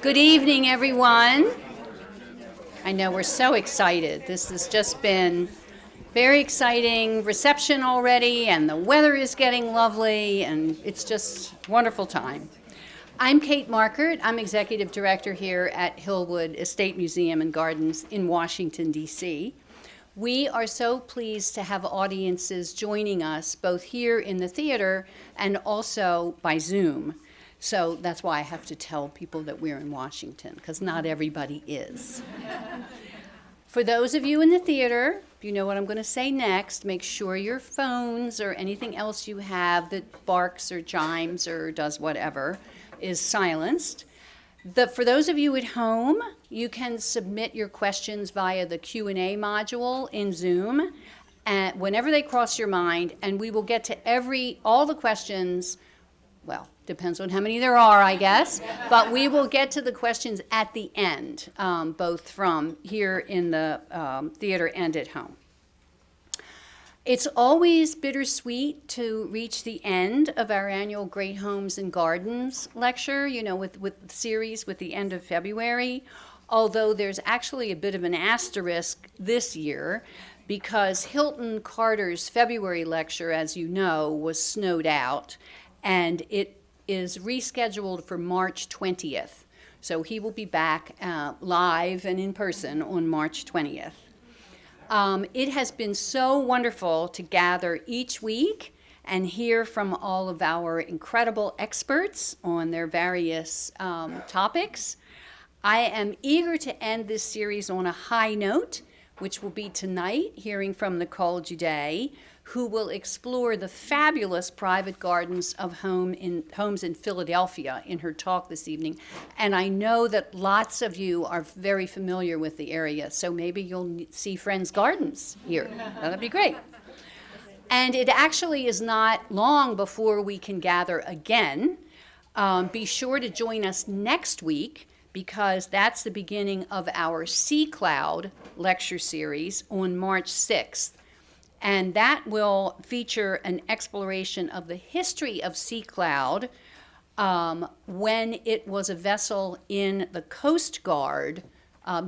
Good evening, everyone. I know we're so excited. This has just been very exciting reception already, and the weather is getting lovely, and it's just a wonderful time. I'm Kate Markert. I'm Executive Director here at Hillwood Estate Museum and Gardens in Washington, D.C. We are so pleased to have audiences joining us both here in the theater and also by Zoom. So that's why I have to tell people that we're in Washington, because not everybody is. For those of you in the theater, you know what I'm going to say next. Make sure your phones or anything else you have that barks or chimes or does whatever is silenced. For those of you at home, you can submit your questions via the Q&A module in Zoom whenever they cross your mind, and we will get to all the questions. Well, depends on how many there are, I guess, but we will get to the questions at the end, both from here in the theater and at home. It's always bittersweet to reach the end of our annual Great Homes and Gardens lecture, with the series with the end of February, although there's actually a bit of an asterisk this year because Hilton Carter's February lecture, as you know, was snowed out, and it is rescheduled for March 20th. So he will be back live and in person on March 20th. It has been so wonderful to gather each week and hear from all of our incredible experts on their various topics. I am eager to end this series on a high note, which will be tonight, hearing from Nicole Juday, who will explore the fabulous private gardens of homes in Philadelphia in her talk this evening. And I know that lots of you are very familiar with the area, so maybe you'll see Friends Gardens here. That'd be great. And it actually is not long before we can gather again. Be sure to join us next week, because that's the beginning of our Sea Cloud lecture series on March 6th. And that will feature an exploration of the history of Sea Cloud when it was a vessel in the Coast Guard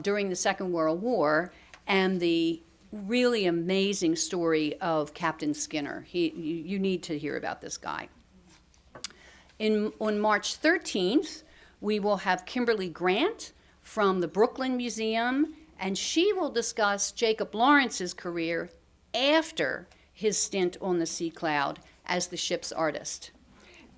during the Second World War, and the really amazing story of Captain Skinner. You need to hear about this guy. On March 13th, we will have Kimberly Grant from the Brooklyn Museum, and she will discuss Jacob Lawrence's career after his stint on the Sea Cloud as the ship's artist.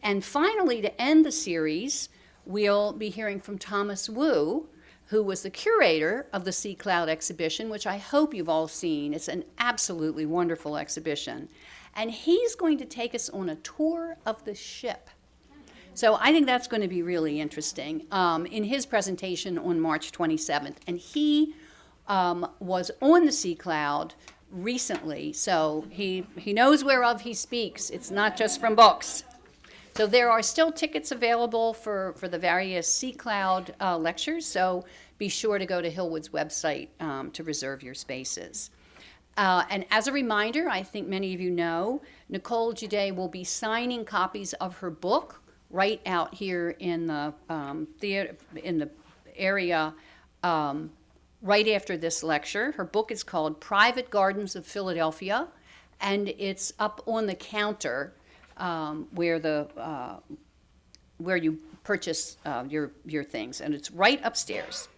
And finally, to end the series, we'll be hearing from Thomas Wu, who was the curator of the Sea Cloud exhibition, which I hope you've all seen. It's an absolutely wonderful exhibition. And he's going to take us on a tour of the ship. So I think that's going to be really interesting in his presentation on March 27th. And he was on the Sea Cloud recently, so he knows whereof he speaks. It's not just from books. So there are still tickets available for the various Sea Cloud lectures, so be sure to go to Hillwood's website to reserve your spaces. And as a reminder, I think many of you know, Nicole Juday will be signing copies of her book right out here in the theater, in the area right after this lecture. Her book is called Private Gardens of Philadelphia, and it's up on the counter where you purchase your things, and it's right upstairs.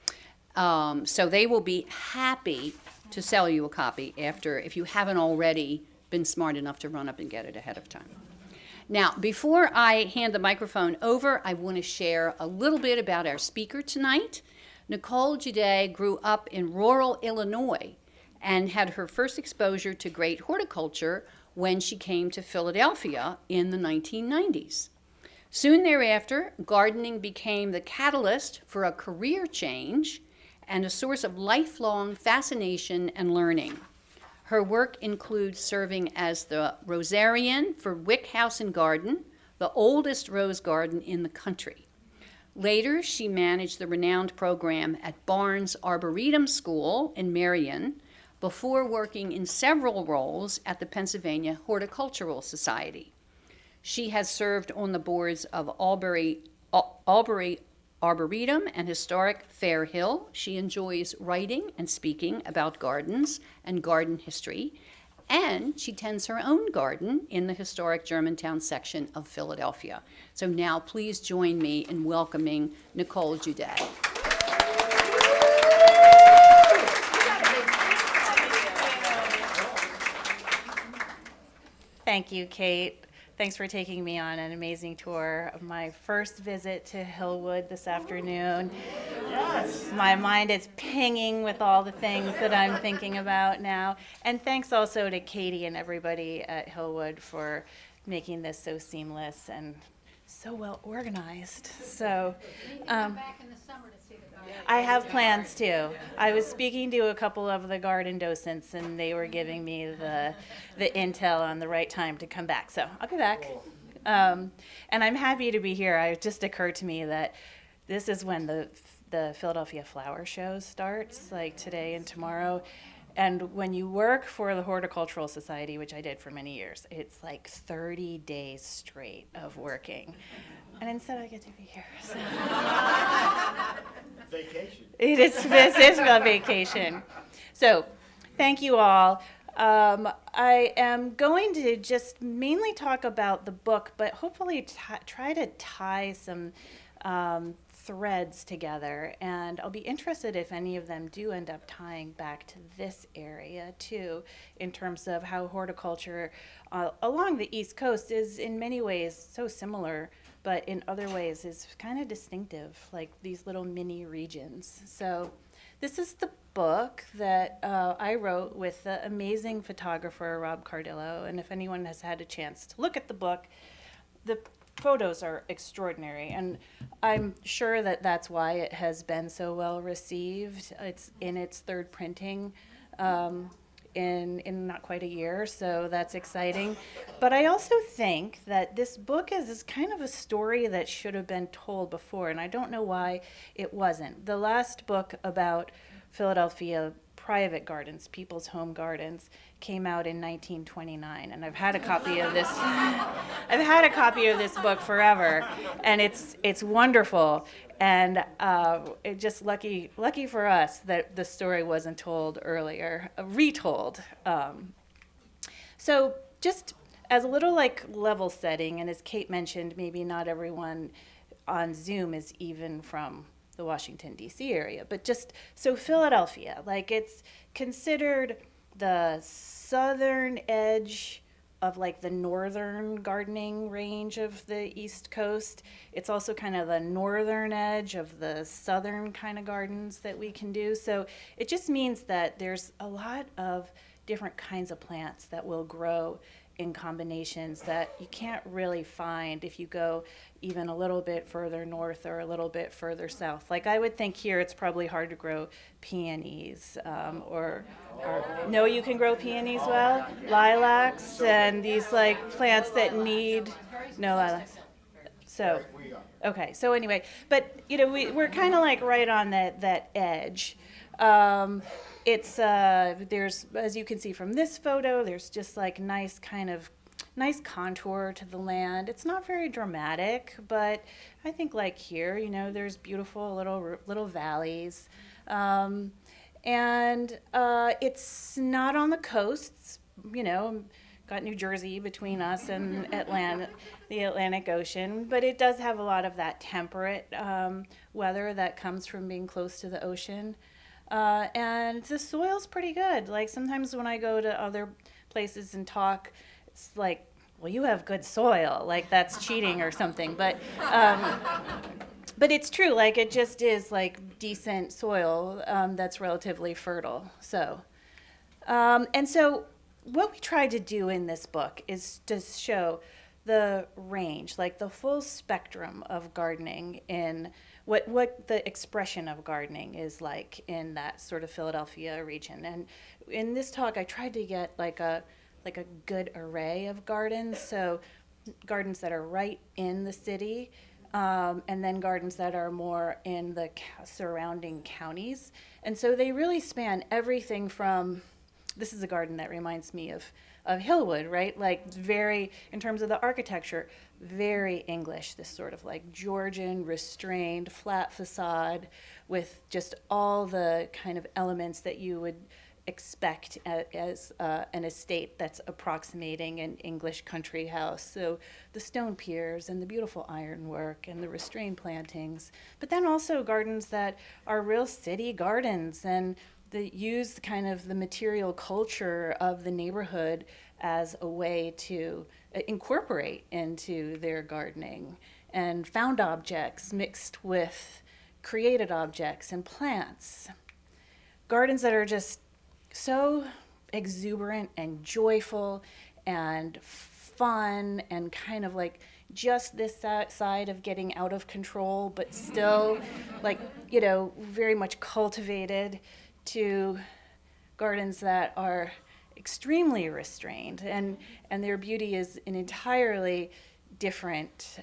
So they will be happy to sell you a copy if you haven't already been smart enough to run up and get it ahead of time. Now, before I hand the microphone over, I want to share a little bit about our speaker tonight. Nicole Juday grew up in rural Illinois and had her first exposure to great horticulture when she came to Philadelphia in the 1990s. Soon thereafter, gardening became the catalyst for a career change and a source of lifelong fascination and learning. Her work includes serving as the rosarian for Wick House and Garden, the oldest rose garden in the country. Later, she managed the renowned program at Barnes Arboretum School in Marion, before working in several roles at the Pennsylvania Horticultural Society. She has served on the boards of Albury Arboretum and Historic Fair Hill. She enjoys writing and speaking about gardens and garden history, and she tends her own garden in the historic Germantown section of Philadelphia. So now please join me in welcoming Nicole Juday. Thank you, Kate. Thanks for taking me on an amazing tour of my first visit to Hillwood this afternoon. Yes. My mind is pinging with all the things that I'm thinking about now. And thanks also to Katie and everybody at Hillwood for making this so seamless and so well organized. So, I have plans too. I was speaking to a couple of the garden docents, and they were giving me the intel on the right time to come back. So I'll be back. And I'm happy to be here. It just occurred to me that this is when the Philadelphia Flower Show starts, like today and tomorrow. And when you work for the Horticultural Society, which I did for many years, it's like 30 days straight of working. And instead I get to be here. So. Vacation. This is a vacation. So thank you all. I am going to just mainly talk about the book, but hopefully try to tie some threads together. And I'll be interested if any of them do end up tying back to this area too, in terms of how horticulture along the East Coast is in many ways so similar, but in other ways is kind of distinctive, like these little mini regions. So this is the book that I wrote with the amazing photographer, Rob Cardillo. And if anyone has had a chance to look at the book, the photos are extraordinary. And I'm sure that that's why it has been so well received. It's in its third printing. In not quite a year, so that's exciting. But I also think that this book is kind of a story that should have been told before, and I don't know why it wasn't. The last book about Philadelphia private gardens, people's home gardens, came out in 1929, and I've had a copy of this. I've had a copy of this book forever, and it's wonderful. And it just lucky for us that the story wasn't told earlier, retold. So just as a little like level setting, and as Kate mentioned, maybe not everyone on Zoom is even from the Washington, D.C. area, but just so Philadelphia, like it's considered the southern edge of like the northern gardening range of the East Coast. It's also kind of the northern edge of the southern kind of gardens that we can do. So it just means that there's a lot of different kinds of plants that will grow in combinations that you can't really find if you go even a little bit further north or a little bit further south. Like I would think here it's probably hard to grow peonies or no, you can grow peonies well, lilacs and these like plants that need no lilacs. So, okay, so anyway, but you know we're kind of like right on that edge. It's there's, as you can see from this photo, there's just like nice contour to the land. It's not very dramatic, but I think like here, you know, there's beautiful little valleys, and it's not on the coasts. You know, got New Jersey between us and the Atlantic Ocean, but it does have a lot of that temperate weather that comes from being close to the ocean. And the soil's pretty good. Like sometimes when I go to other places and talk, it's like, well, you have good soil. Like that's cheating or something. But it's true. Like it just is like decent soil that's relatively fertile. So, and so what we tried to do in this book is to show the range, like the full spectrum of gardening in what the expression of gardening is like in that sort of Philadelphia region. And in this talk, I tried to get like a good array of gardens. So gardens that are right in the city, and then gardens that are more in the surrounding counties. And so they really span everything from this is a garden that reminds me of Hillwood, right? Like very, in terms of the architecture, very English, this sort of like Georgian, restrained, flat facade with just all the kind of elements that you would expect as an estate that's approximating an English country house. So the stone piers and the beautiful ironwork and the restrained plantings, but then also gardens that are real city gardens and that use kind of the material culture of the neighborhood as a way to incorporate into their gardening, and found objects mixed with created objects and plants. Gardens that are just so exuberant and joyful and fun and kind of like just this side of getting out of control, but still like, you know, very much cultivated, to gardens that are extremely restrained, and their beauty is an entirely different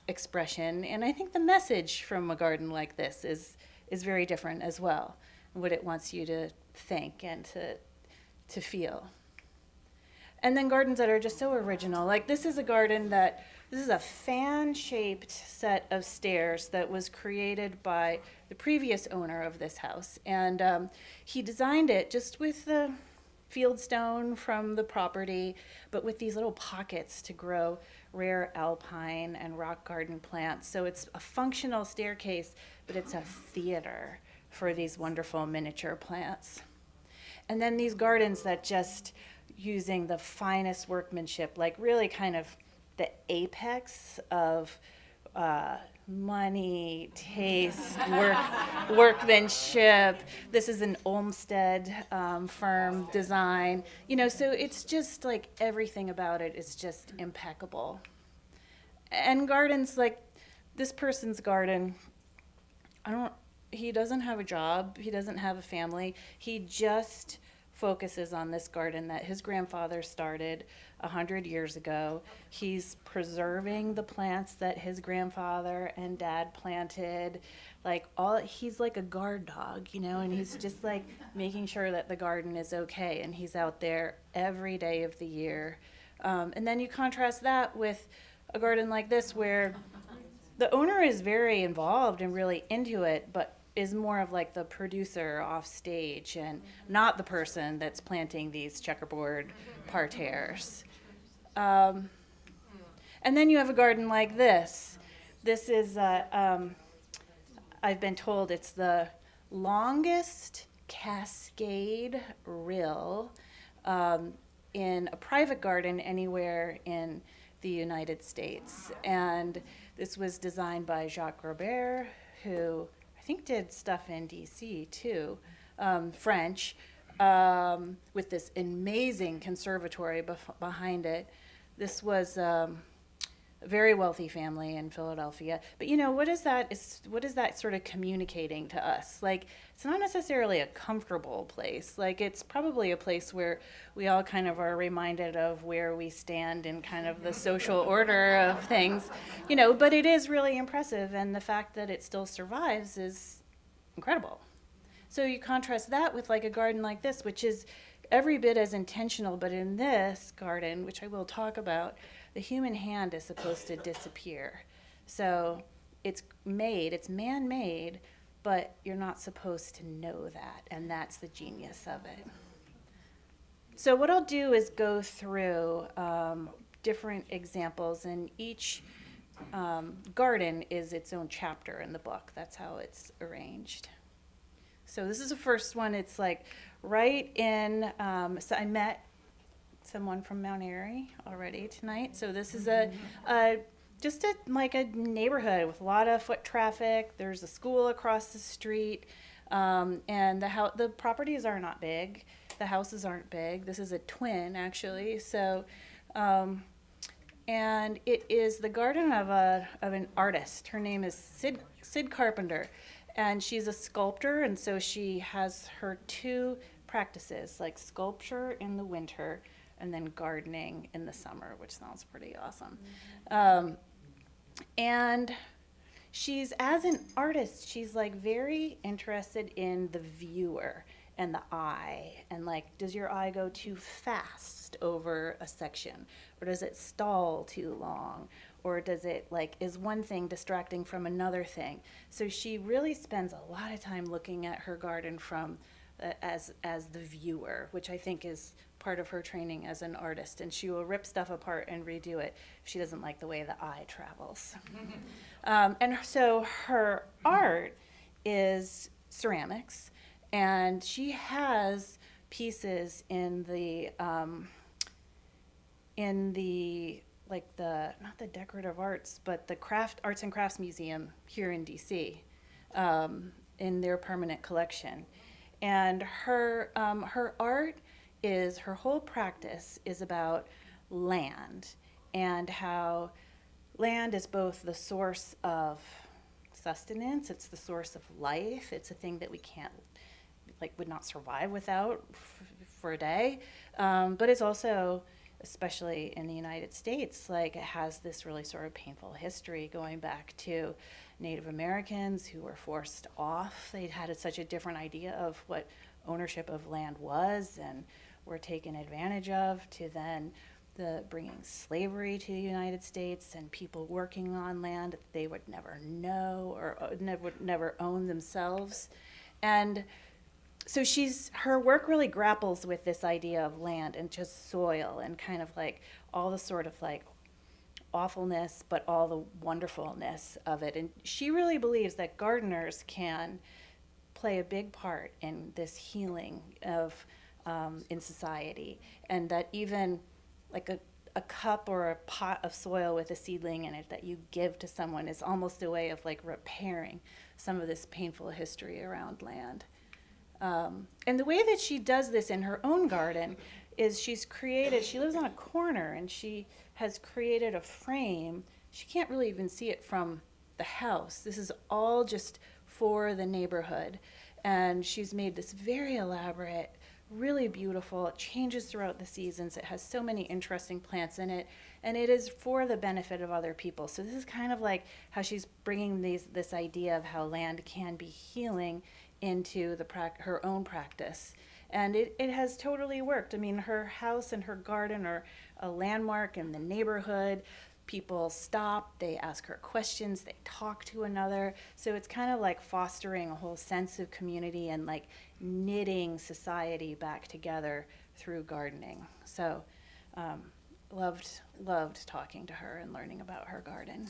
expression. And I think the message from a garden like this is very different as well, what it wants you to think and to feel. And then gardens that are just so original. Like this is a garden that, this is a fan-shaped set of stairs that was created by the previous owner of this house. And he designed it just with the field stone from the property, but with these little pockets to grow rare alpine and rock garden plants. So it's a functional staircase, but it's a theater for these wonderful miniature plants. And then these gardens that just using the finest workmanship, like really kind of the apex of money, taste, workmanship. This is an Olmsted firm design. You know, so it's just like everything about it is just impeccable. And gardens like this person's garden, he doesn't have a job, he doesn't have a family, he just focuses on this garden that his grandfather started 100 years ago. He's preserving the plants that his grandfather and dad planted. He's like a guard dog, you know, and he's just like making sure that the garden is okay. And he's out there every day of the year. And then you contrast that with a garden like this where the owner is very involved and really into it, but is more of like the producer off stage and not the person that's planting these checkerboard parterres. And then you have a garden like this. This is, I've been told it's the longest cascade rill in a private garden anywhere in the United States. And this was designed by Jacques Robert, who I think did stuff in DC too, French, with this amazing conservatory behind it. This was a very wealthy family in Philadelphia. But you know, what is that sort of communicating to us? Like, it's not necessarily a comfortable place. Like, it's probably a place where we all kind of are reminded of where we stand in kind of the social order of things, you know, but it is really impressive, and the fact that it still survives is incredible. So you contrast that with like a garden like this, which is every bit as intentional, but in this garden, which I will talk about, the human hand is supposed to disappear. So it's man-made, but you're not supposed to know that, and that's the genius of it. So what I'll do is go through different examples, and each garden is its own chapter in the book. That's how it's arranged. So this is the first one. It's like right in, so I met someone from Mount Airy already tonight. So this is just like a neighborhood with a lot of foot traffic. There's a school across the street, and the properties are not big. The houses aren't big. This is a twin, actually. So, and it is the garden of an artist. Her name is Sid Carpenter. And she's a sculptor, and so she has her two practices, like sculpture in the winter and then gardening in the summer, which sounds pretty awesome. And she's, as an artist, she's like very interested in the viewer and the eye, and like, does your eye go too fast over a section, or does it stall too long, or does it like, is one thing distracting from another thing? So she really spends a lot of time looking at her garden from as the viewer, which I think is part of her training as an artist. And she will rip stuff apart and redo it if she doesn't like the way the eye travels. And so her art is ceramics, and she has pieces in the like the, not the decorative arts, but the arts and crafts museum here in DC, in their permanent collection. And her art is, her whole practice is about land, and how land is both the source of sustenance, it's the source of life, it's a thing that we can't, like, would not survive without for a day, but it's also, especially in the United States, like, it has this really sort of painful history going back to Native Americans who were forced off. They'd had such a different idea of what ownership of land was and were taken advantage of, to then the bringing slavery to the United States and people working on land that they would never know or never own themselves. And so her work really grapples with this idea of land and just soil and kind of like all the sort of like awfulness, but all the wonderfulness of it. And she really believes that gardeners can play a big part in this healing of in society, and that even like a cup or a pot of soil with a seedling in it that you give to someone is almost a way of like repairing some of this painful history around land. And the way that she does this in her own garden is she lives on a corner, and she has created a frame. She can't really even see it from the house. This is all just for the neighborhood. And she's made this very elaborate, really beautiful. It changes throughout the seasons. It has so many interesting plants in it, and it is for the benefit of other people. So this is kind of like how she's bringing this idea of how land can be healing into her own practice. And it has totally worked. I mean, her house and her garden are a landmark in the neighborhood. People stop, they ask her questions, they talk to another. So it's kind of like fostering a whole sense of community and like knitting society back together through gardening. So loved talking to her and learning about her garden.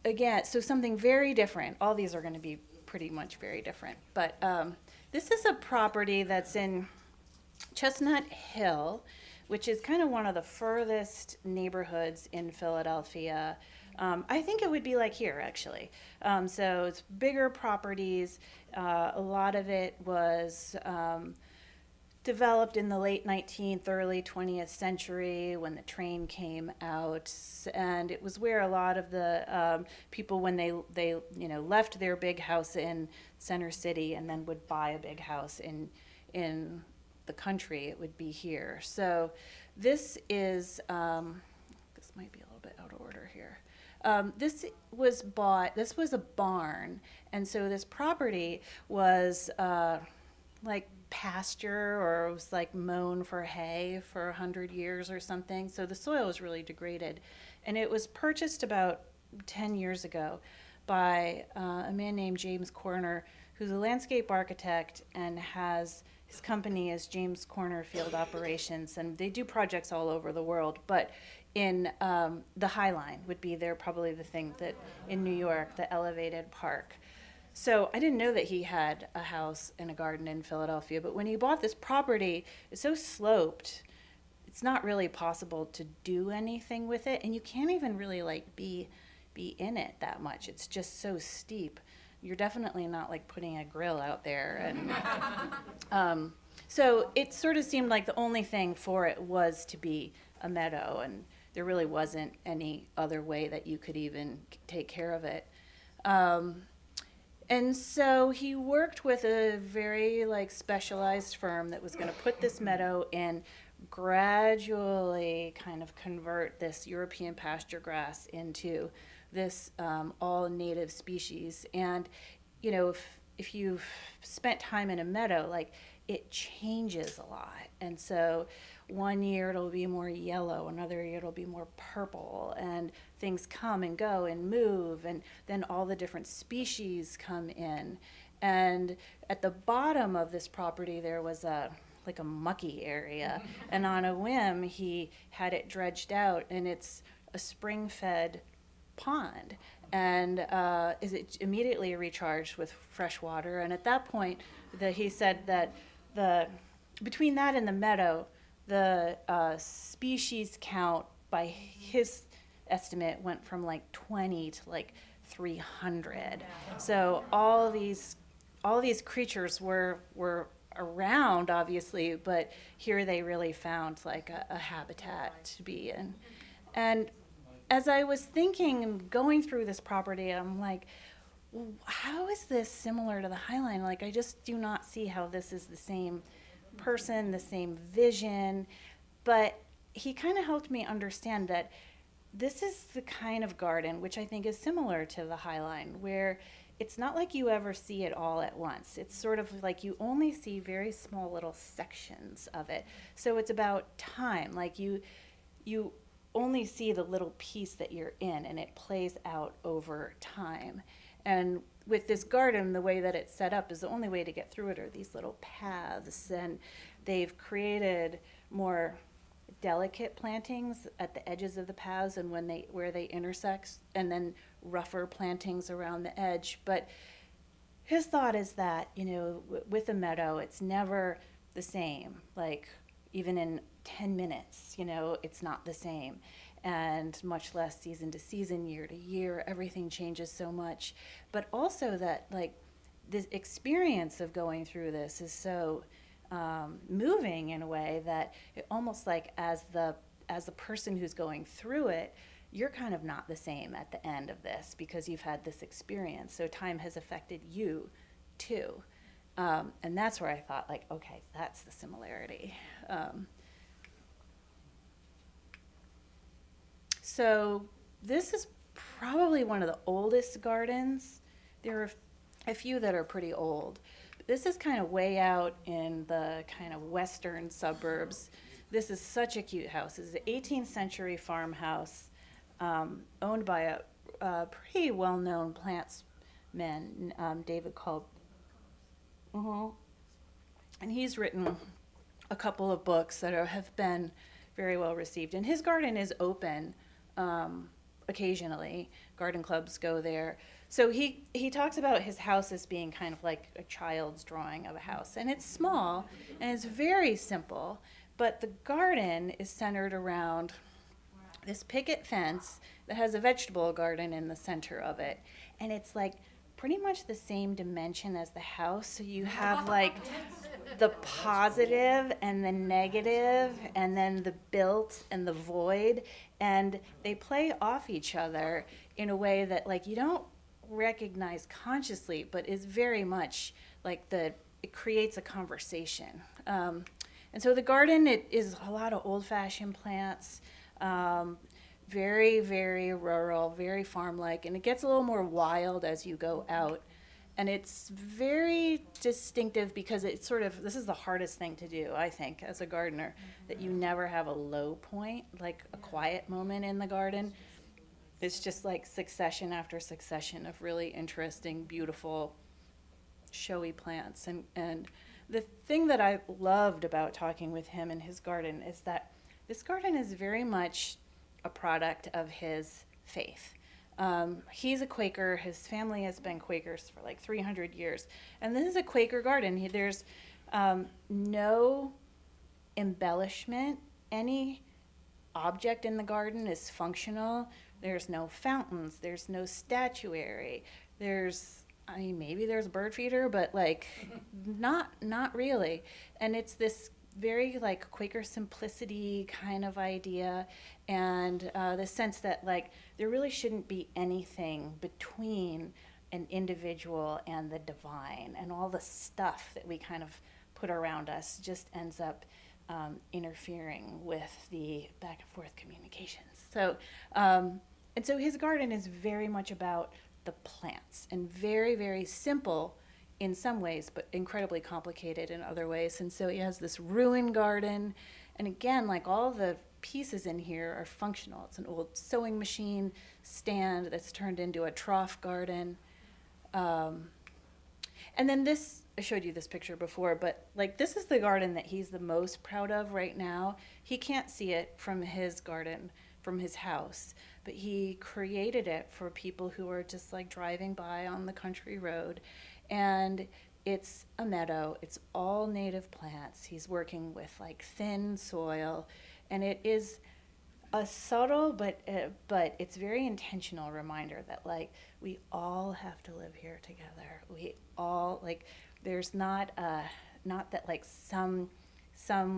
Again, so something very different. All these are going to be pretty much very different. But this is a property that's in Chestnut Hill, which is kind of one of the furthest neighborhoods in Philadelphia. I think it would be like here, actually. So it's bigger properties. A lot of it was developed in the late 19th, early 20th century when the train came out, and it was where a lot of the people, when they left their big house in Center City and then would buy a big house in the country, it would be here. So this is this might be a little bit out of order here. This was a barn, and so this property was like pasture, or it was like mown for hay for 100 years or something. So the soil was really degraded, and it was purchased about 10 years ago by a man named James Corner, who's a landscape architect and his company is James Corner Field Operations, and they do projects all over the world. But in the High Line would be probably the thing that in New York, the elevated park. So I didn't know that he had a house and a garden in Philadelphia, but when he bought this property, it's so sloped, it's not really possible to do anything with it, and you can't even really like be in it that much. It's just so steep. You're definitely not like putting a grill out there, and so it sort of seemed like the only thing for it was to be a meadow, and there really wasn't any other way that you could even take care of it. And so he worked with a very like specialized firm that was going to put this meadow in, gradually kind of convert this European pasture grass into this all native species. And if you've spent time in a meadow, like it changes a lot. And so one year it'll be more yellow, another year it'll be more purple, and things come and go and move, and then all the different species come in. And at the bottom of this property, there was a like a mucky area, and on a whim, he had it dredged out, and it's a spring-fed pond, and is it immediately recharged with fresh water. And at that point, he said that the between that and the meadow, the species count by his estimate went from like 20 to like 300. So all these creatures were around, obviously, but here they really found like a habitat to be in. And as I was thinking and going through this property, I'm like, how is this similar to the Highline? Like, I just do not see how this is the same person, the same vision. But he kind of helped me understand that this is the kind of garden which I think is similar to the Highline, where it's not like you ever see it all at once. It's sort of like you only see very small little sections of it. So it's about time. Like you only see the little piece that you're in, and it plays out over time. And with this garden, the way that it's set up is the only way to get through it are these little paths, and they've created more delicate plantings at the edges of the paths and where they intersect, and then rougher plantings around the edge. But his thought is that, with a meadow, it's never the same. Like, even in 10 minutes, it's not the same. And much less season to season, year to year, everything changes so much. But also that, like, this experience of going through this is so moving in a way that it almost like as the person who's going through it, you're kind of not the same at the end of this because you've had this experience. So time has affected you too. And that's where I thought, like, okay, that's the similarity. So this is probably one of the oldest gardens. There are a few that are pretty old. But this is kind of way out in the kind of western suburbs. This is such a cute house. It's an 18th century farmhouse owned by a pretty well-known plantsman, David Culp. And he's written a couple of books that have been very well received. And his garden is open occasionally. Garden clubs go there. So he talks about his house as being kind of like a child's drawing of a house. And it's small and it's very simple, but the garden is centered around this picket fence that has a vegetable garden in the center of it. And it's like pretty much the same dimension as the house. So you have like the positive and the negative, and then the built and the void, and they play off each other in a way that, like, you don't recognize consciously, but is very much like it creates a conversation. And so the garden, it is a lot of old-fashioned plants, very, very rural, very farm-like, and it gets a little more wild as you go out. And it's very distinctive because it's sort of, this is the hardest thing to do, I think, as a gardener, that you never have a low point, like a quiet moment in the garden. It's just like succession after succession of really interesting, beautiful, showy plants. And the thing that I loved about talking with him in his garden is that this garden is very much a product of his faith. He's a Quaker. His family has been Quakers for like 300 years. And this is a Quaker garden. There's no embellishment. Any object in the garden is functional. There's no fountains. There's no statuary. Maybe there's a bird feeder, but like not really. And it's this very like Quaker simplicity kind of idea, and the sense that like there really shouldn't be anything between an individual and the divine, and all the stuff that we kind of put around us just ends up interfering with the back and forth communications. So and so his garden is very much about the plants, and very, very simple in some ways, but incredibly complicated in other ways. And so he has this ruined garden. And again, like all the pieces in here are functional. It's an old sewing machine stand that's turned into a trough garden. And then this, I showed you this picture before, but like this is the garden that he's the most proud of right now. He can't see it from his garden, from his house, but he created it for people who are just like driving by on the country road. And it's a meadow, it's all native plants. He's working with like thin soil, and it is a subtle but it's very intentional reminder that like we all have to live here together. We all like there's not that like some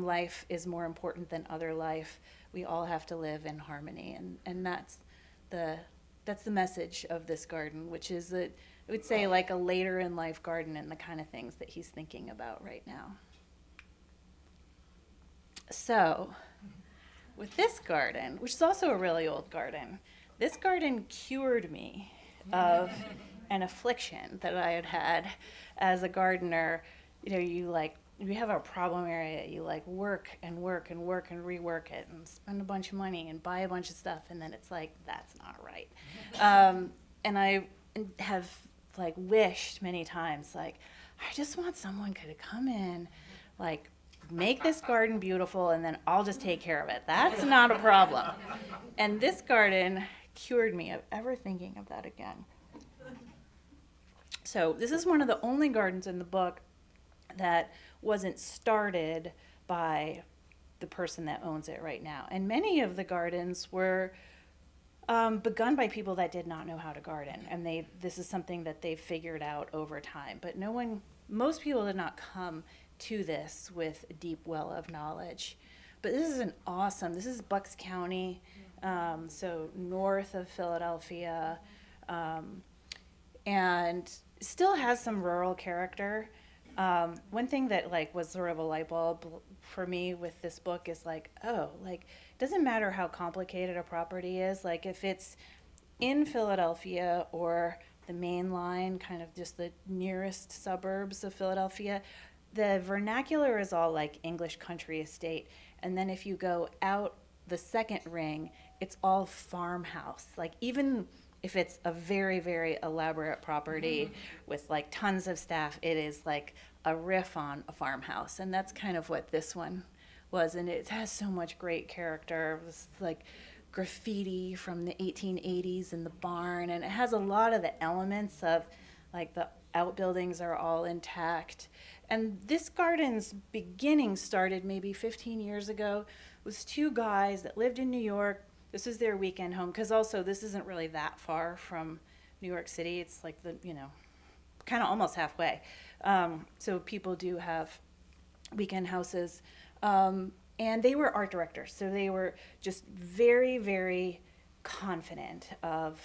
life is more important than other life. We all have to live in harmony, and that's the message of this garden, which is I would say like a later in life garden and the kind of things that he's thinking about right now. So with this garden, which is also a really old garden, this garden cured me of an affliction that I had had as a gardener. You know, you have a problem area, you like work and work and work and rework it and spend a bunch of money and buy a bunch of stuff, and then it's like, that's not right. And I have like wished many times, like, I just want someone to come in, like, make this garden beautiful, and then I'll just take care of it. That's not a problem. And this garden cured me of ever thinking of that again. So this is one of the only gardens in the book that wasn't started by the person that owns it right now. And many of the gardens were begun by people that did not know how to garden. And this is something that they figured out over time. But most people did not come to this with a deep well of knowledge. But this is Bucks County, so north of Philadelphia, and still has some rural character. One thing that like was sort of a light bulb for me with this book is like, oh, like it doesn't matter how complicated a property is, like if it's in Philadelphia or the main line, kind of just the nearest suburbs of Philadelphia, the vernacular is all like English country estate. And then if you go out the second ring, it's all farmhouse. Like even if it's a very, very elaborate property with like tons of staff, it is like a riff on a farmhouse. And that's kind of what this one was. And it has so much great character. It was like graffiti from the 1880s in the barn. And it has a lot of the elements of like the outbuildings are all intact. And this garden's beginning started maybe 15 years ago. It was two guys that lived in New York. This is their weekend home, because also this isn't really that far from New York City. It's like kind of almost halfway. So people do have weekend houses. And they were art directors. So they were just very, very confident of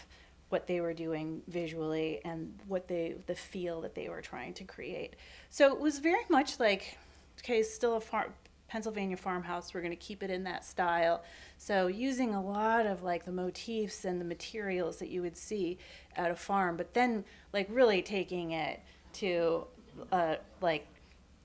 what they were doing visually and the feel that they were trying to create. So it was very much like, okay, still a Pennsylvania farmhouse, we're going to keep it in that style. So using a lot of like the motifs and the materials that you would see at a farm, but then like really taking it to like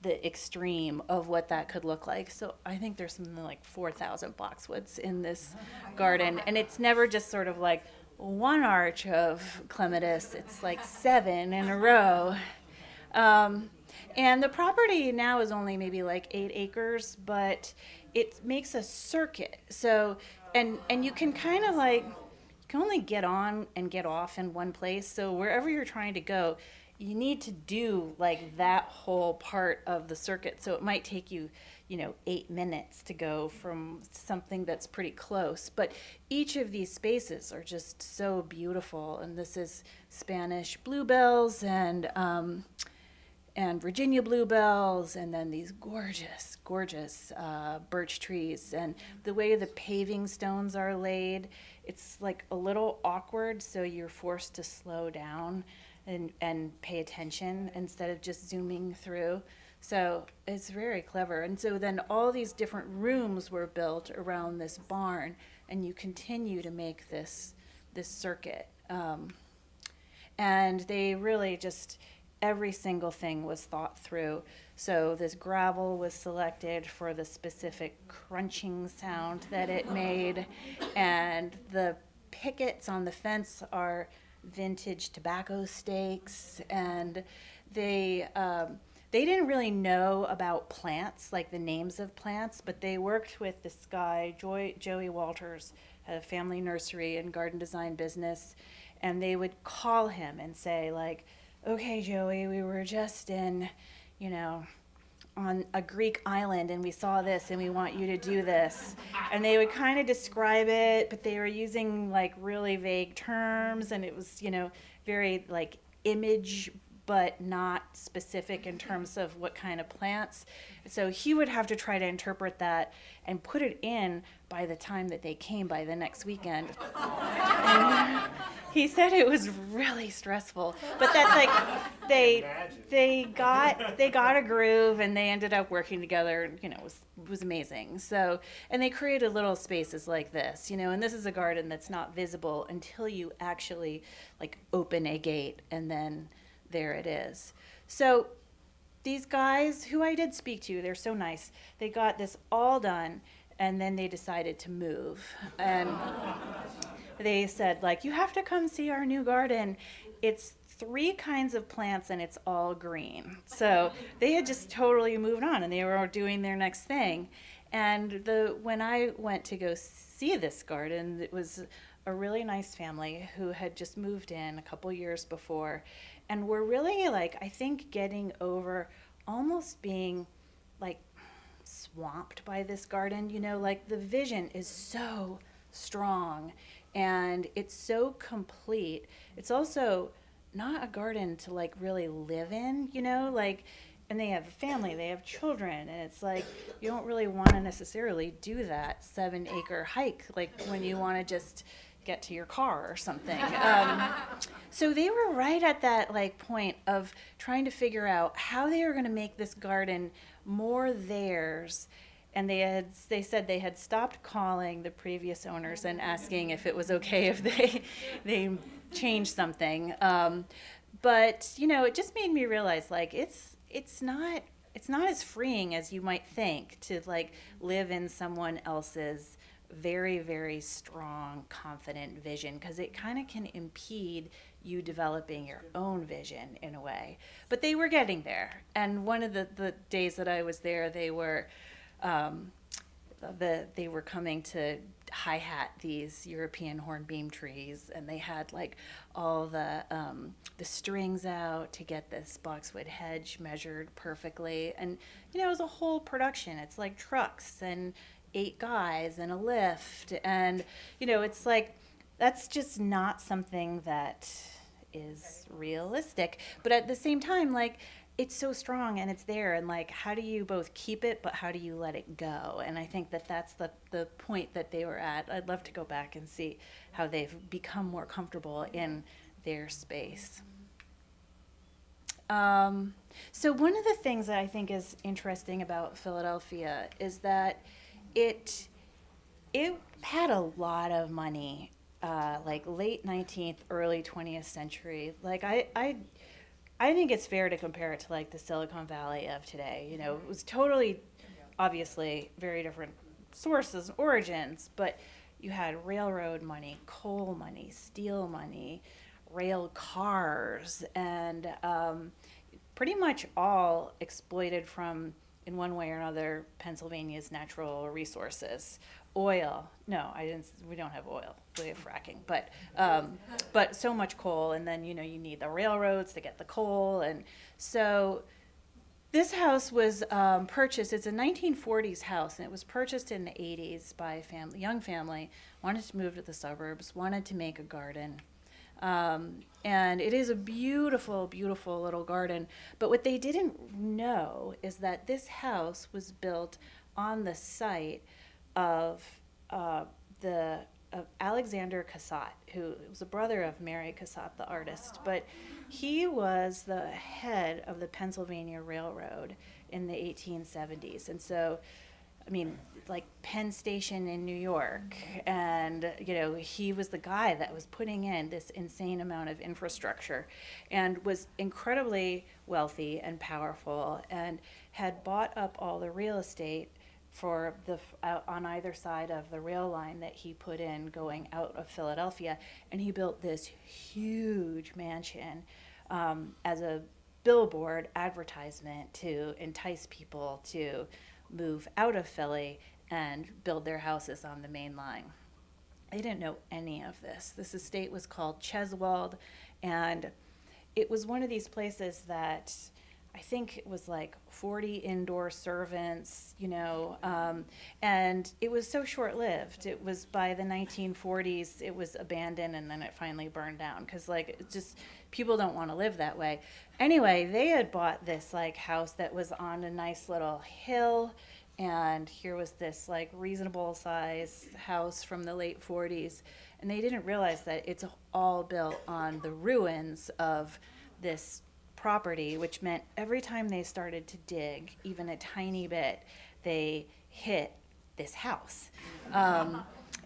the extreme of what that could look like. So I think there's something like 4,000 boxwoods in this garden, and it's never just sort of like one arch of clematis, it's like 7 in a row. And the property now is only maybe like 8 acres, but it makes a circuit. So, and you can kind of like, you can only get on and get off in one place. So wherever you're trying to go, you need to do like that whole part of the circuit. So it might take you, 8 minutes to go from something that's pretty close. But each of these spaces are just so beautiful. And this is Spanish bluebells and Virginia bluebells, and then these gorgeous, gorgeous birch trees. And the way the paving stones are laid, it's like a little awkward, so you're forced to slow down and pay attention instead of just zooming through. So it's very clever. And so then all these different rooms were built around this barn, and you continue to make this circuit. And they really just, every single thing was thought through. So this gravel was selected for the specific crunching sound that it made, and the pickets on the fence are vintage tobacco stakes, and they didn't really know about plants, like the names of plants, but they worked with this guy, Joey Walters, had a family nursery and garden design business, and they would call him and say, like, okay, Joey, we were just in, on a Greek island and we saw this and we want you to do this. And they would kind of describe it, but they were using like really vague terms, and it was, very like image but not specific in terms of what kind of plants. So he would have to try to interpret that and put it in by the time that they came, by the next weekend. And he said it was really stressful, but that's like they got a groove, and they ended up working together, and it was amazing. So, and they created little spaces like this, and this is a garden that's not visible until you actually like open a gate, and then there it is. So these guys who I did speak to, they're so nice. They got this all done, and then they decided to move. And they said, like, you have to come see our new garden. It's 3 kinds of plants and it's all green. So they had just totally moved on, and they were doing their next thing. And when I went to go see this garden, it was a really nice family who had just moved in a couple years before, and were really, like, I think getting over almost being like swamped by this garden. Like, the vision is so strong and it's so complete. It's also not a garden to like really live in, like, and they have a family, they have children, and it's like you don't really want to necessarily do that 7-acre hike like when you want to just get to your car or something. So they were right at that like point of trying to figure out how they were going to make this garden more theirs. And they said they had stopped calling the previous owners and asking if it was okay if they changed something. But it just made me realize, like, it's not as freeing as you might think to like live in someone else's very, very strong, confident vision, because it kind of can impede you developing your own vision in a way. But they were getting there. And one of the days that I was there, they were coming to hi-hat these European hornbeam trees, and they had like all the strings out to get this boxwood hedge measured perfectly. And it was a whole production. It's like trucks and 8 guys and a lift, and it's like that's just not something that is realistic. But at the same time, like, it's so strong and it's there, and like, how do you both keep it, but how do you let it go? And I think that that's the point that they were at. I'd love to go back and see how they've become more comfortable in their space. So one of the things that I think is interesting about Philadelphia is that it had a lot of money, like late 19th, early 20th century. Like, I think it's fair to compare it to like the Silicon Valley of today. It was totally, obviously, very different sources and origins, but you had railroad money, coal money, steel money, rail cars, and pretty much all exploited from, in one way or another, Pennsylvania's natural resources. Oil, no, we don't have oil. We have fracking, but so much coal, and then you need the railroads to get the coal. And so this house was purchased. It's a 1940s house, and it was purchased in the 80s by a young family, wanted to move to the suburbs, wanted to make a garden. And it is a beautiful, beautiful little garden. But what they didn't know is that this house was built on the site of Alexander Cassatt, who was a brother of Mary Cassatt, the artist. But he was the head of the Pennsylvania Railroad in the 1870s. And so I mean, like Penn Station in New York. And, he was the guy that was putting in this insane amount of infrastructure and was incredibly wealthy and powerful and had bought up all the real estate for on either side of the rail line that he put in going out of Philadelphia. And he built this huge mansion as a billboard advertisement to entice people to move out of Philly and build their houses on the main line. They didn't know any of this. This estate was called Cheswold, and it was one of these places that I think it was like 40 indoor servants, and it was so short-lived. It was by the 1940s, it was abandoned, and then it finally burned down because, it's just, people don't want to live that way. Anyway, they had bought this, house that was on a nice little hill, and here was this, reasonable size house from the late 40s, and they didn't realize that it's all built on the ruins of this property, which meant every time they started to dig, even a tiny bit, they hit this house.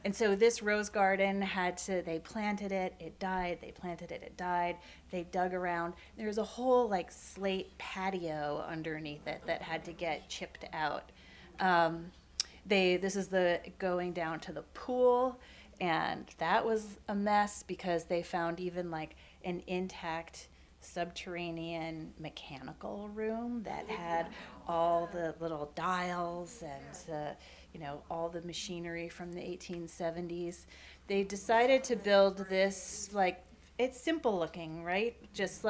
And so this rose garden they planted it, it died, they planted it, it died, they dug around. There was a whole slate patio underneath it that had to get chipped out. This is the going down to the pool, and that was a mess because they found even an intact subterranean mechanical room that had all the little dials and all the machinery from the 1870s. They decided to build this, it's simple looking, right? Just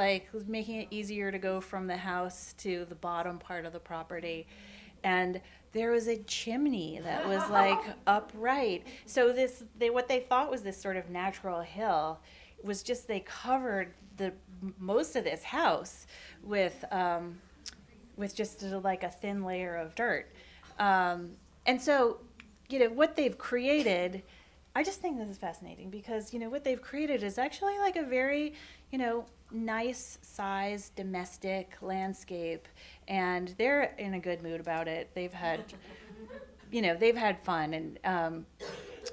making it easier to go from the house to the bottom part of the property. And there was a chimney that was upright. So what they thought was this sort of natural hill was just they covered most of this house with just a thin layer of dirt. And so, what they've created, I just think this is fascinating because, what they've created is actually a very, nice size domestic landscape, and they're in a good mood about it. They've had, they've had fun and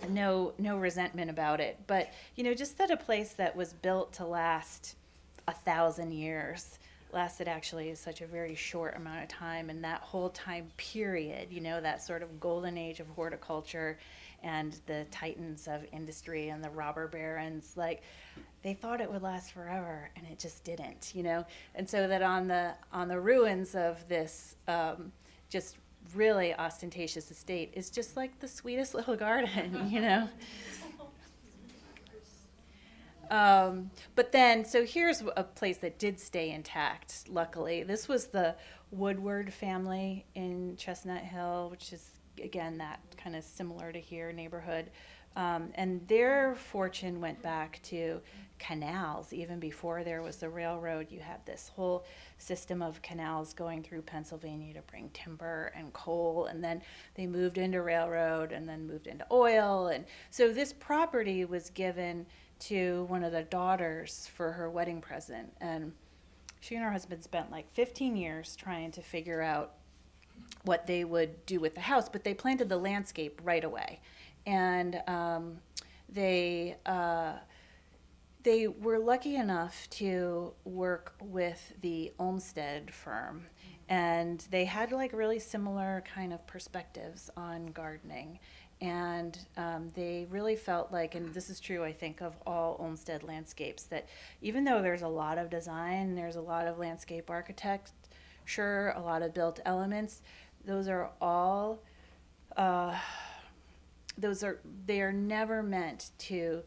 no resentment about it. But, just that a place that was built to last 1,000 years lasted actually such a very short amount of time, and that whole time period, that sort of golden age of horticulture and the titans of industry and the robber barons, they thought it would last forever, and it just didn't, And so that on the ruins of this just really ostentatious estate is just the sweetest little garden, But then, so here's a place that did stay intact, luckily. This was the Woodward family in Chestnut Hill, which is, again, that kind of similar to here neighborhood. And their fortune went back to canals. Even before there was the railroad, you had this whole system of canals going through Pennsylvania to bring timber and coal, and then they moved into railroad and then moved into oil. And so this property was given to one of the daughters for her wedding present, and she and her husband spent 15 years trying to figure out what they would do with the house, but they planted the landscape right away. And they were lucky enough to work with the Olmsted firm, and they had really similar kind of perspectives on gardening. And they really felt and this is true, I think, of all Olmsted landscapes, that even though there's a lot of design, there's a lot of landscape architecture, a lot of built elements, those are all, they are never meant to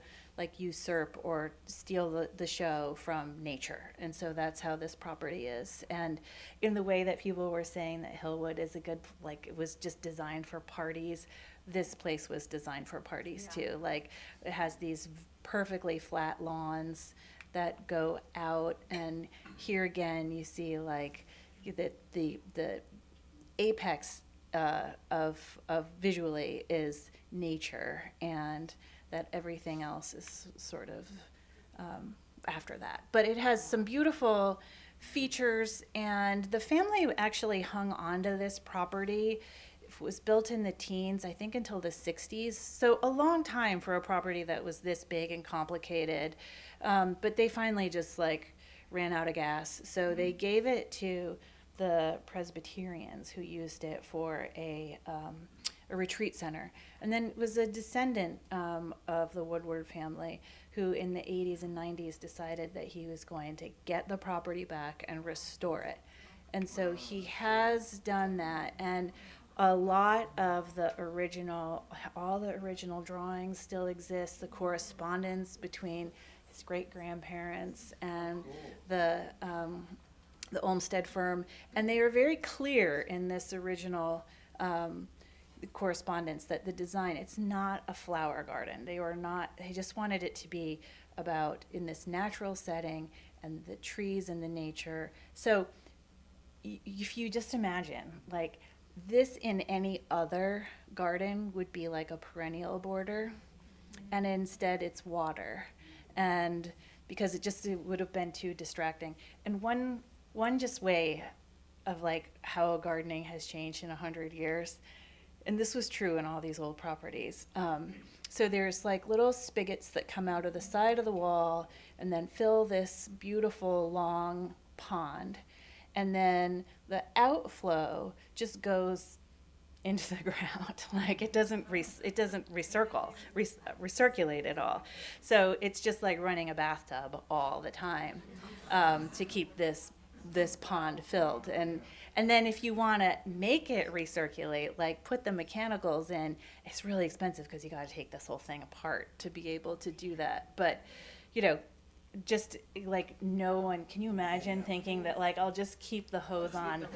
usurp or steal the show from nature. And so that's how this property is. And in the way that people were saying that Hillwood is a good, it was just designed for parties, this place was designed for parties too. It has these perfectly flat lawns that go out, and here again you see the apex of visually is nature, and that everything else is sort of after that. But it has some beautiful features, and the family actually hung on to this property was built in the teens, I think until the 60s. So a long time for a property that was this big and complicated. But they finally just like ran out of gas. So they gave it to the Presbyterians who used it for a retreat center. And then it was a descendant of the Woodward family who in the 80s and 90s decided that he was going to get the property back and restore it. And so he has done that. And a lot of the original, all the original drawings still exist, the correspondence between his great-grandparents and the Olmsted firm. And they are very clear in this original correspondence that the design, it's not a flower garden. They just wanted it to be about in this natural setting and the trees and the nature. So if you just imagine, like this in any other garden would be like a perennial border, and instead it's water. And because it would have been too distracting. And one just way of like how gardening has changed in 100 years, and this was true in all these old properties. So there's like little spigots that come out of the side of the wall and then fill this beautiful long pond. And then the outflow just goes into the ground. Like it doesn't recirculate at all. So it's just like running a bathtub all the time to keep this pond filled. And then if you want to make it recirculate, like put the mechanicals in, it's really expensive because you got to take this whole thing apart to be able to do that. But, just like no one, can you imagine thinking that like I'll just keep the hose on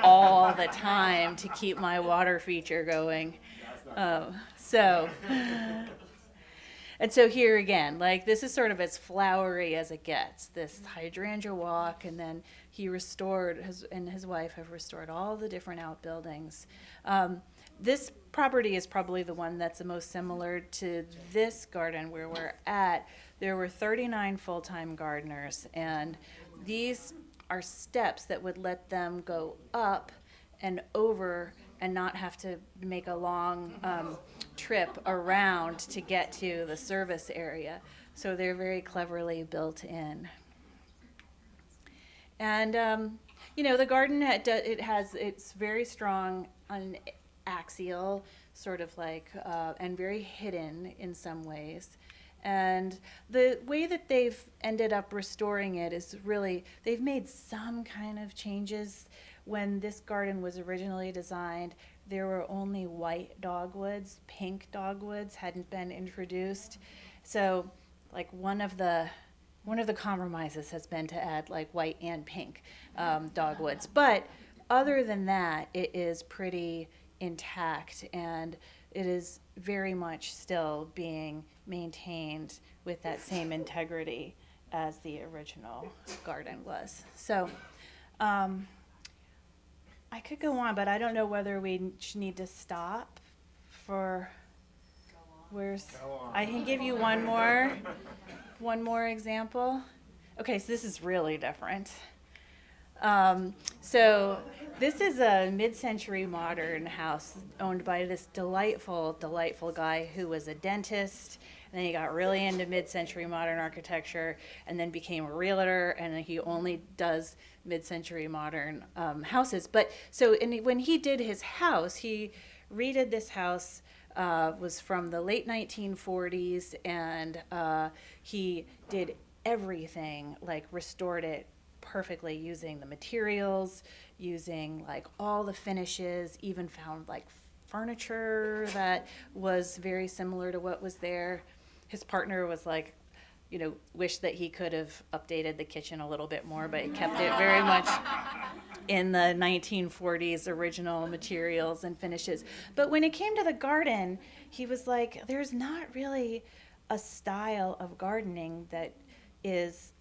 all the time to keep my water feature going? And so here again, like this is sort of as flowery as it gets, this hydrangea walk, and then he restored, his wife have restored all the different outbuildings. This property is probably the one that's the most similar to this garden where we're at. There were 39 full-time gardeners, and these are steps that would let them go up and over and not have to make a long trip around to get to the service area. So they're very cleverly built in. And the garden it's very strong on axial, sort of like, and very hidden in some ways. And the way that they've ended up restoring it is really, they've made some kind of changes. When this garden was originally designed, there were only white dogwoods. Pink dogwoods hadn't been introduced. So like one of the compromises has been to add like white and pink dogwoods. But other than that, it is pretty intact, and it is very much still being maintained with that same integrity as the original garden was. So I could go on, but I don't know whether we need to stop for I can give you one more example. Okay, so this is really different. So this is a mid-century modern house owned by this delightful guy who was a dentist, and then he got really into mid-century modern architecture and then became a realtor, and then he only does mid-century modern houses. But so when he did his house, he redid this house, was from the late 1940s, and he did everything, like restored it perfectly using the materials, using like all the finishes, even found like furniture that was very similar to what was there. His partner was like, wished that he could have updated the kitchen a little bit more, but he kept it very much in the 1940s original materials and finishes. But when it came to the garden, he was like, there's not really a style of gardening that is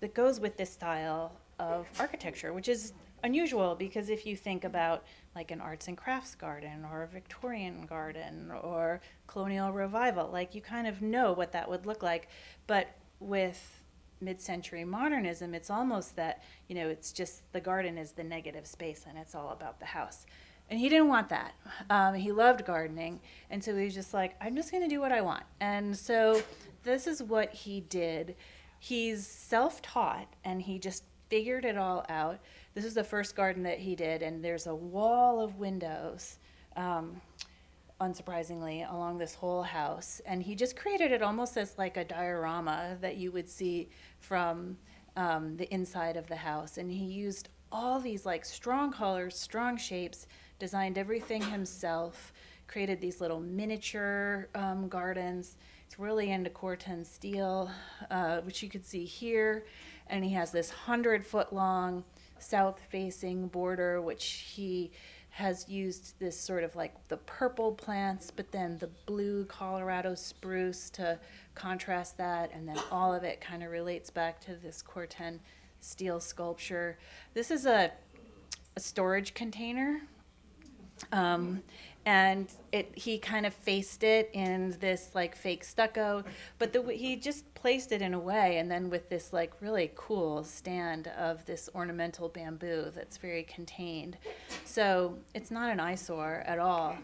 that goes with this style of architecture, which is unusual because if you think about like an arts and crafts garden or a Victorian garden or colonial revival, like you kind of know what that would look like. But with mid-century modernism, it's almost that, it's just the garden is the negative space and it's all about the house. And he didn't want that. He loved gardening. And so he was just like, I'm just going to do what I want. And so this is what he did. He's self-taught and he just figured it all out. This is the first garden that he did, and there's a wall of windows, unsurprisingly, along this whole house. And he just created it almost as like a diorama that you would see from the inside of the house. And he used all these like strong colors, strong shapes, designed everything himself, created these little miniature gardens. He's really into Corten steel, which you could see here. And he has this 100-foot long south-facing border, which he has used this sort of like the purple plants, but then the blue Colorado spruce to contrast that. And then all of it kind of relates back to this Corten steel sculpture. This is a storage container. And he kind of faced it in this like fake stucco, but he just placed it in a way, and then with this like really cool stand of this ornamental bamboo that's very contained. So it's not an eyesore at all.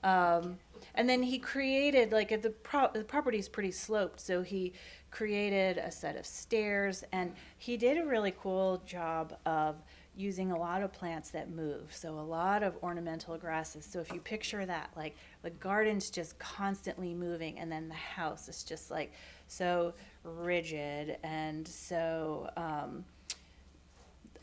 And then he created, like, the property is pretty sloped, so he created a set of stairs, and he did a really cool job of using a lot of plants that move, so a lot of ornamental grasses. So if you picture that, like, the garden's just constantly moving, and then the house is just, like, so rigid and so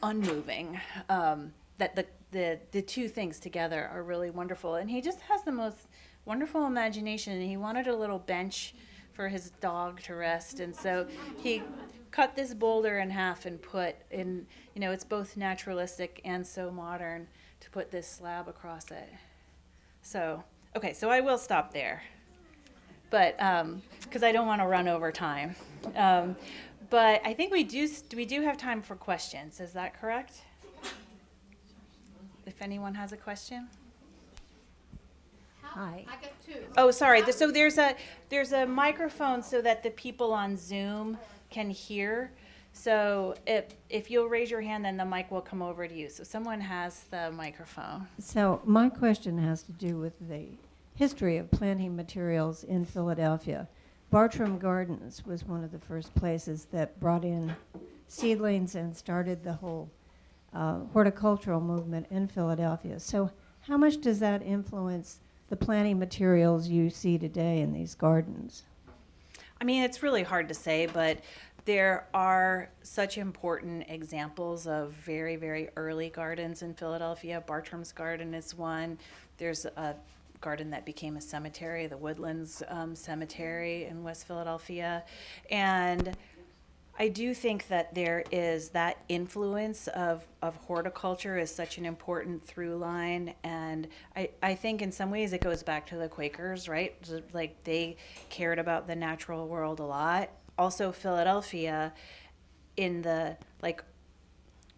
unmoving, that the two things together are really wonderful. And he just has the most wonderful imagination. And he wanted a little bench for his dog to rest, and so he cut this boulder in half and put in, it's both naturalistic and so modern to put this slab across it. So, okay, so I will stop there, but because I don't want to run over time. But I think we do have time for questions. Is that correct? If anyone has a question. Hi. I got two. Oh, sorry. So there's a microphone so that the people on Zoom can hear. So if you'll raise your hand, then the mic will come over to you. So someone has the microphone. So my question has to do with the history of planting materials in Philadelphia. Bartram Gardens was one of the first places that brought in seedlings and started the whole horticultural movement in Philadelphia. So how much does that influence the planting materials you see today in these gardens? I mean, it's really hard to say, but there are such important examples of very, very early gardens in Philadelphia. Bartram's Garden is one. There's a garden that became a cemetery, the Woodlands Cemetery in West Philadelphia. And I do think that there is that influence of horticulture is such an important through line. And I think in some ways it goes back to the Quakers, right? Like they cared about the natural world a lot. Also Philadelphia in the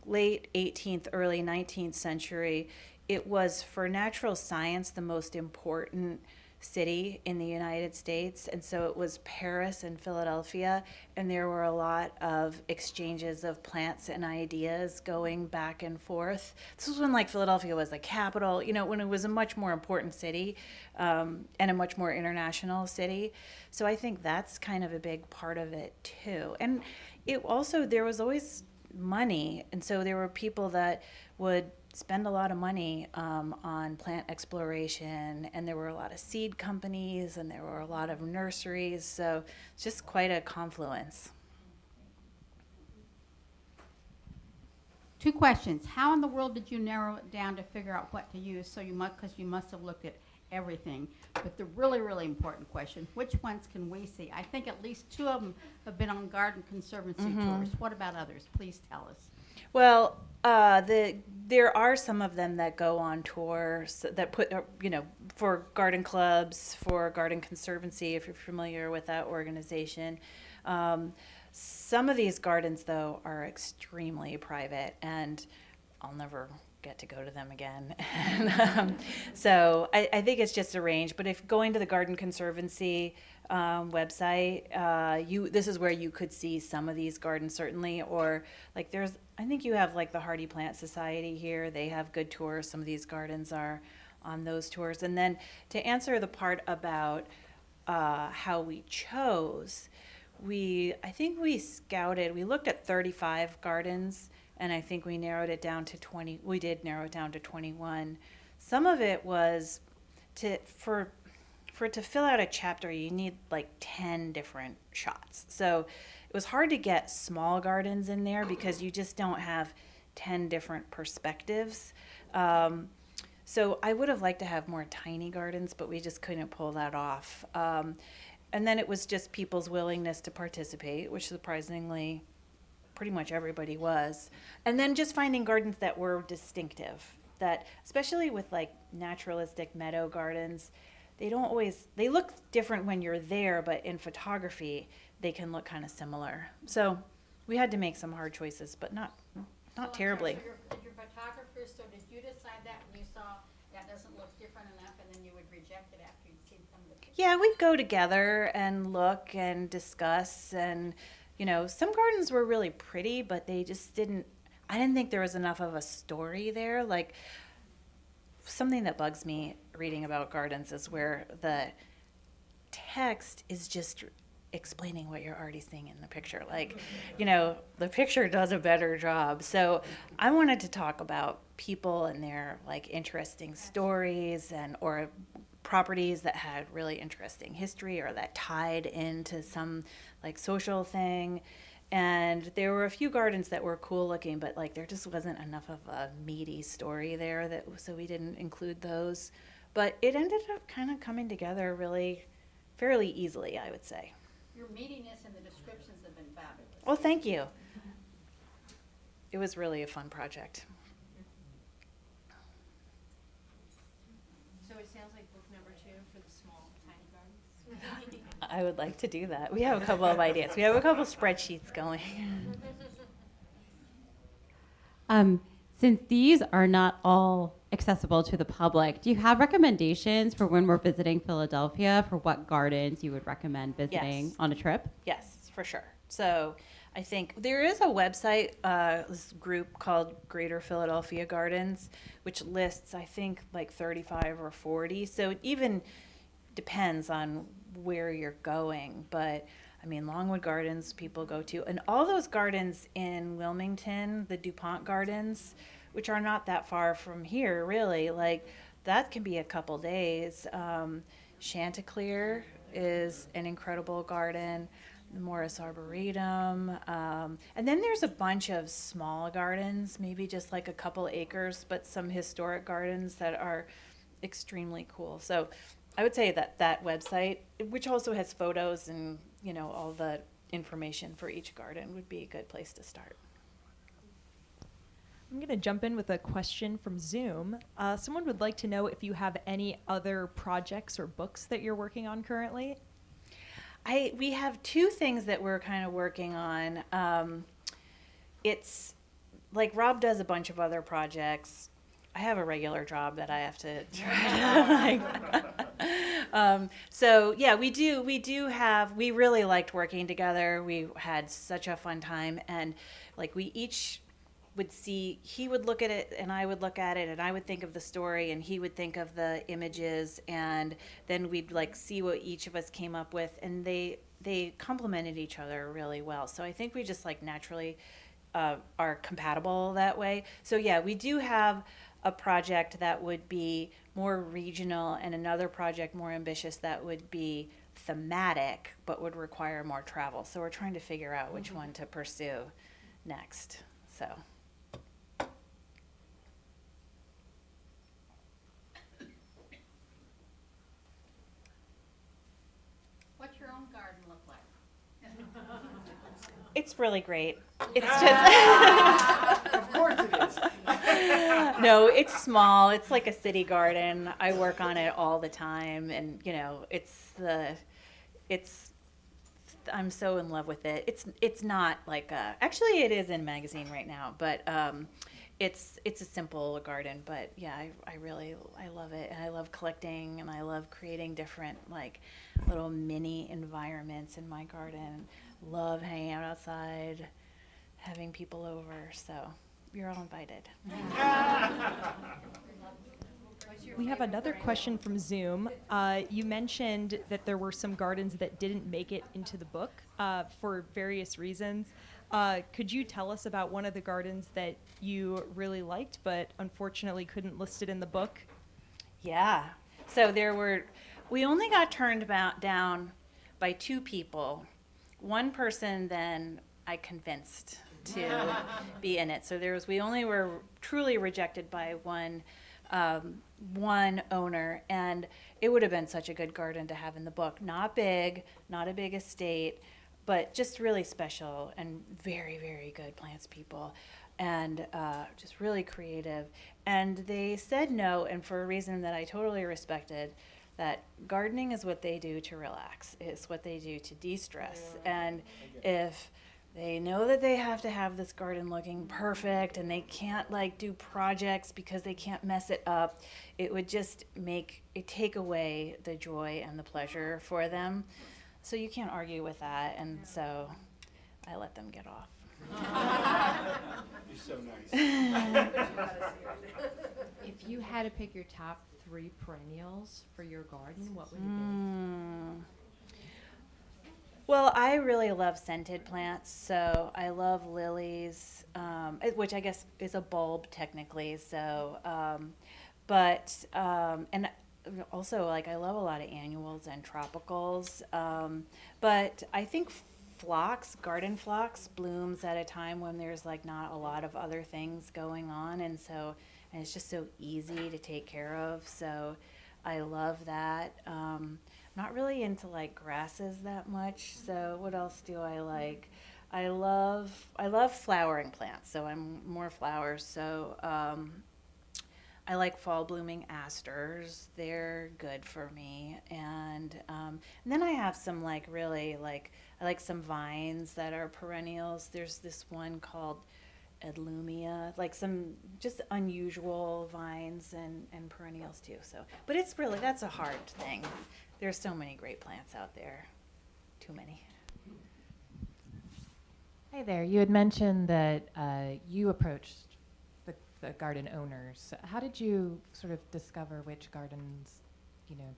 late 18th, early 19th century, it was for natural science the most important city in the United States, and so it was Paris and Philadelphia, and there were a lot of exchanges of plants and ideas going back and forth. This was when Philadelphia was the capital, when it was a much more important city and a much more international city. So I think that's kind of a big part of it too. And it also, there was always money, and so there were people that would spend a lot of money on plant exploration, and there were a lot of seed companies, and there were a lot of nurseries, so it's just quite a confluence. Two questions. How in the world did you narrow it down to figure out what to use? Because you must have looked at everything. But the really, really important question, which ones can we see? I think at least two of them have been on Garden Conservancy tours. What about others? Please tell us. Well, there are some of them that go on tours that put, for garden clubs, for Garden Conservancy, if you're familiar with that organization. Some of these gardens, though, are extremely private, and I'll never get to go to them again. And, so I think it's just arranged. But if going to the Garden Conservancy website, this is where you could see some of these gardens certainly, or like I think you have like the Hardy Plant Society here. They have good tours. Some of these gardens are on those tours. And then to answer the part about how we chose, I think we looked at 35 gardens, and I think we narrowed it down to 20. We did narrow it down to 21. Some of it was for it to fill out a chapter, you need like 10 different shots. So it was hard to get small gardens in there because you just don't have 10 different perspectives. So I would have liked to have more tiny gardens, but we just couldn't pull that off. And then it was just people's willingness to participate, which surprisingly pretty much everybody was. And then just finding gardens that were distinctive, that especially with like naturalistic meadow gardens, they look different when you're there, but in photography, they can look kind of similar. So we had to make some hard choices, but not terribly. So your photographers, so did you decide that when you saw that doesn't look different enough, and then you would reject it after you'd seen some of the pictures? Yeah, we'd go together and look and discuss, and some gardens were really pretty, but they just I didn't think there was enough of a story there. Like, something that bugs me reading about gardens is where the text is just explaining what you're already seeing in the picture. Like, the picture does a better job. So I wanted to talk about people and their like interesting stories or properties that had really interesting history or that tied into some like social thing. And there were a few gardens that were cool looking, but like there just wasn't enough of a meaty story there, so we didn't include those. But it ended up kind of coming together really fairly easily, I would say. Your meatiness and the descriptions have been fabulous. Well, thank you. It was really a fun project. So it sounds like book number 2 for the small, tiny gardens. I would like to do that. We have a couple of ideas. We have a couple spreadsheets going. Since these are not all accessible to the public, do you have recommendations for when we're visiting Philadelphia for what gardens you would recommend visiting Yes. on a trip? Yes, for sure. So I think there is a website, this group called Greater Philadelphia Gardens, which lists, I think, like 35 or 40. So it even depends on where you're going. But I mean, Longwood Gardens people go to, and all those gardens in Wilmington, the DuPont Gardens, which are not that far from here, really, like that can be a couple days. Chanticleer is an incredible garden, the Morris Arboretum, and then there's a bunch of small gardens, maybe just like a couple acres, but some historic gardens that are extremely cool. So I would say that website, which also has photos and all the information for each garden, would be a good place to start. I'm going to jump in with a question from Zoom. Someone would like to know if you have any other projects or books that you're working on currently. We have 2 things that we're kind of working on. It's like Rob does a bunch of other projects. I have a regular job that I have to try to so yeah, we really liked working together. We had such a fun time, and like we each would see, he would look at it and I would look at it, and I would think of the story and he would think of the images, and then we'd like see what each of us came up with, and they complemented each other really well. So I think we just like naturally are compatible that way. So yeah, we do have a project that would be more regional and another project more ambitious that would be thematic but would require more travel. So we're trying to figure out which one to pursue next. So What's your own garden look like? it's really great. It's just Of course it is. no, it's small. It's like a city garden. I work on it all the time, and I'm so in love with it. It's not like actually it is in magazine right now, but it's a simple garden, but yeah, I really I love it, and I love collecting, and I love creating different like little mini environments in my garden. Love hanging out outside, having people over. So you're all invited. We have another question from Zoom. You mentioned that there were some gardens that didn't make it into the book for various reasons. Could you tell us about one of the gardens that you really liked but unfortunately couldn't list it in the book? Yeah. So we only got turned down by 2 people. One person then I convinced to be in it. So we only were truly rejected by one owner, and it would have been such a good garden to have in the book. Not big, not a big estate, but just really special and very, very good plants people, and just really creative. And they said no, and for a reason that I totally respected, that gardening is what they do to relax. It's what they do to de-stress. And if they know that they have to have this garden looking perfect and they can't like do projects because they can't mess it up, it would just take away the joy and the pleasure for them. So you can't argue with that, and so I let them get off. You're so nice. If you had to pick your top 3 perennials for your garden, what would it be? Well, I really love scented plants, so I love lilies, which I guess is a bulb technically. So, and also like I love a lot of annuals and tropicals. But I think garden phlox blooms at a time when there's like not a lot of other things going on, and it's just so easy to take care of. So I love that. Not really into like grasses that much. So what else do I like? I love flowering plants. So I'm more flowers. So I like fall blooming asters. They're good for me. And then I have some like really like I like some vines that are perennials. There's this one called Edlumia, like some just unusual vines and perennials too. So, but that's a hard thing. There's so many great plants out there. Too many. Hi there. You had mentioned that you approached the garden owners. How did you sort of discover which gardens,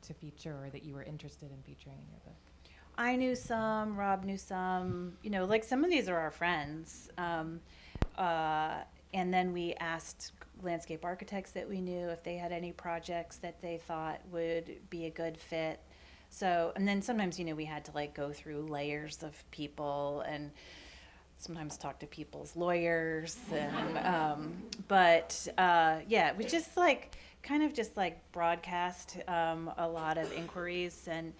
to feature or that you were interested in featuring in your book? I knew some, Rob knew some, like some of these are our friends. And then we asked landscape architects that we knew if they had any projects that they thought would be a good fit. So, and then sometimes, we had to like go through layers of people and sometimes talk to people's lawyers. And, yeah, it was just like, kind of just like broadcast a lot of inquiries. And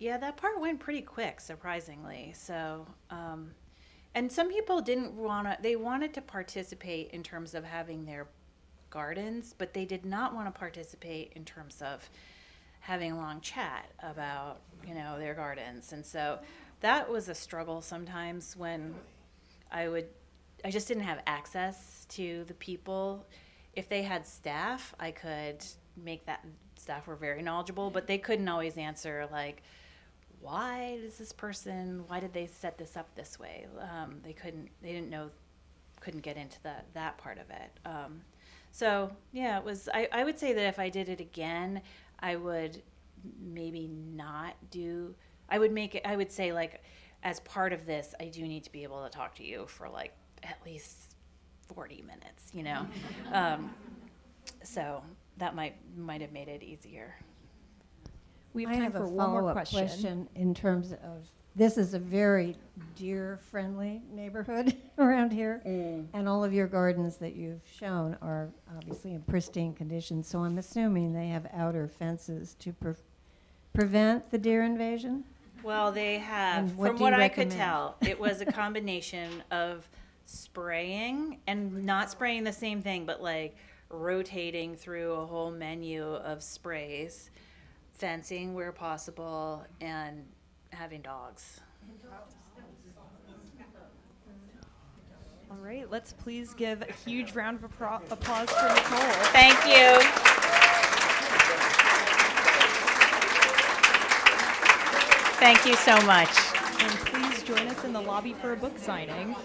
yeah, that part went pretty quick, surprisingly. So, and some people they wanted to participate in terms of having their gardens, but they did not want to participate in terms of having a long chat about, their gardens. And so that was a struggle sometimes when I just didn't have access to the people. If they had staff, I could make that staff were very knowledgeable, but they couldn't always answer like, why did they set this up this way? They couldn't get into that part of it. So yeah, I would say that if I did it again, I would maybe not do, I would say like, as part of this, I do need to be able to talk to you for like at least 40 minutes, so that might have made it easier. We have I time have for a one more follow-up question. in terms of, this is a very deer-friendly neighborhood around here, and all of your gardens that you've shown are obviously in pristine condition, so I'm assuming they have outer fences to prevent the deer invasion? Well, they have, And what from do what you I could recommend? tell, it was a combination of spraying and not spraying the same thing, but like rotating through a whole menu of sprays, fencing where possible, and having dogs. All right, let's please give a huge round of applause for Nicole. Thank you. Thank you so much. And please join us in the lobby for a book signing.